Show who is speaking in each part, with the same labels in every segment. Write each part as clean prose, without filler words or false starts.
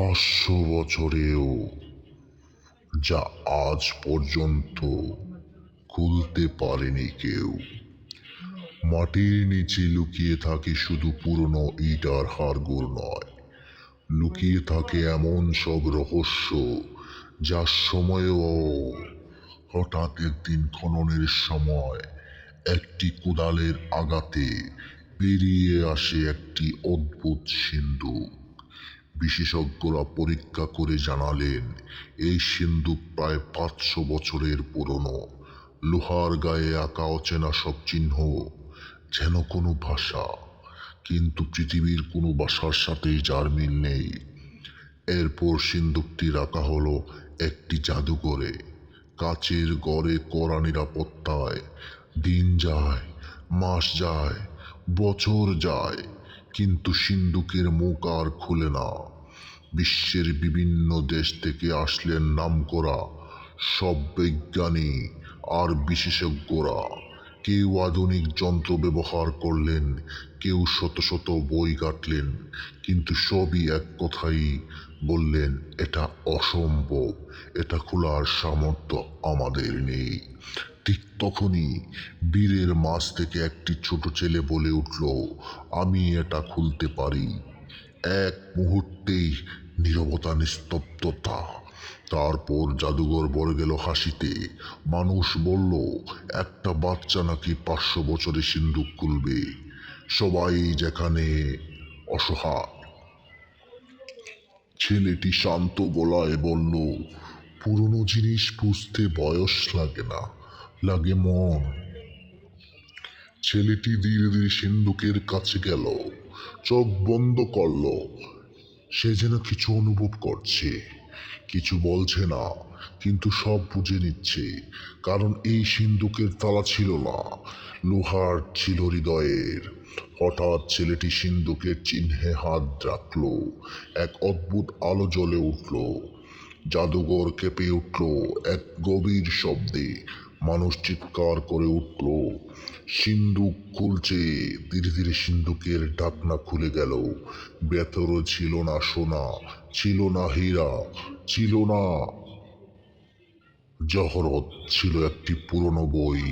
Speaker 1: 500 বছরেও যা আজ পর্যন্ত খুলতে পারেনি কেউ। মাটির নিচে লুকিয়ে থাকে শুধু পুরনো ইট আর হাড়গোড় নয়, লুকিয়ে থাকে এমন সব রহস্য যার সময়েও হঠাৎ একদিন খননের সময় একটি কোদালের আঘাতে বেরিয়ে আসে একটি অদ্ভুত সিন্ধুক। বিশেষজ্ঞরা পরীক্ষা করে জানালেন এই সিন্ধুক প্রায় 500 বছরের পুরনো। লোহার গায়ে আঁকা অচেনা সব চিহ্ন, যেন কোনো ভাষা, কিন্তু পৃথিবীর কোনো ভাষার সাথেই যার মিল নেই। এরপর সিন্ধুকটি রাখা হলো একটি জাদুঘরে, কাচের ঘরে, কড়া নিরাপত্তায়। দিন যায়, মাস যায়, বছর যায়, কিন্তু সিন্ধুকের মুখ আর খুলে না। বিশ্বের বিভিন্ন দেশ থেকে আসলেন নামকরা সব বৈজ্ঞানিক আর বিশেষজ্ঞরা। কেউ আধুনিক যন্ত্র ব্যবহার করলেন, কেউ শত শত বই ঘাঁটলেন, কিন্তু সবই এক কথাই বললেন, এটা অসম্ভব, এটা খোলার সামর্থ্য আমাদের নেই। ঠিক তখনই বীরের মাছ থেকে একটি ছোট ছেলে বলে উঠল, আমি এটা খুলতে পারি। এক মুহূর্তেই নীরবতা, নিস্তব্ধতা। তারপর জাদুঘর ভরে গেল হাসিতে। মানুষ বলল, একটা বাচ্চা নাকি 500 বছরে সিন্ধুক খুলবে। সবাই যেখানে অসহায়। ছেলেটি শান্ত গলায় বলল, পুরনো জিনিস বুঝতে বয়স লাগে না, লাগে মন। ছেলেটি ধীরে ধীরে সিন্ধুকের কাছে গেল, চোখ বন্ধ করলো। সে যেন কিছু অনুভব করছে, কিছু বলছে না, কিন্তু সব বুঝে নিচ্ছে। কারণ এই সিন্ধুকের তালা ছিল না, লোহার, ছিল হৃদয়ের। হঠাৎ ছেলেটি সিন্ধুকের চিহ্নে হাত রাখলো। এক অদ্ভুত আলো জ্বলে উঠল। জাদুঘর কেঁপে উঠল এক গভীর শব্দে। মানুষ চিৎকার করে উঠল, সিন্ধুক খুলছে। ধীরে ধীরে সিন্ধুকের ঢাকনা খুলে গেল। ভেতরে ছিল না সোনা, ছিল না হীরা, ছিল না জহরত, ছিল একটি পুরনো বই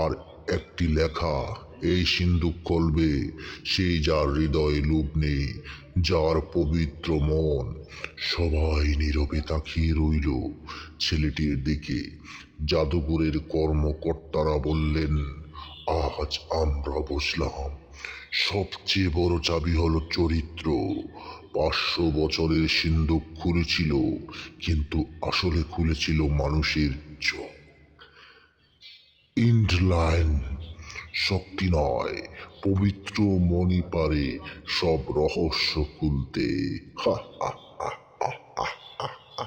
Speaker 1: আর একটি লেখা, এই সিন্ধুক খুলবে সেই যার হৃদয়ে লোভ নেই, যার পবিত্র মন। সবাই নীরবে তাকিয়ে রইল ছেলেটির দিকে। জাদুঘরের কর্মকর্তারা বললেন, আজ আমরা বুঝলাম সবচেয়ে বড় চাবি হলো চরিত্র। 500 বছরের সিন্ধুক খুলেছিল, কিন্তু আসলে খুলেছিল মানুষের চোখ। ইন্ডলাইন শক্তি নয়, পবিত্র মনি পারে সব রহস্য খুলতে। হা হা হা হা হা হা হা।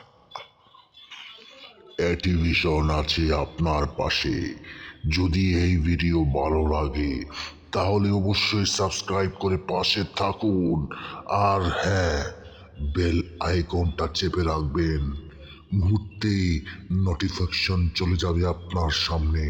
Speaker 1: অ্যাটিভিশন আছে আপনার পাশে। যদি এই ভিডিও ভালো লাগে তাহলে অবশ্যই সাবস্ক্রাইব করে পাশে থাকুন। আর হ্যাঁ, বেল আইকনটা চেপে রাখবেন, মুহূর্তেই নোটিফিকেশন চলে যাবে আপনার সামনে।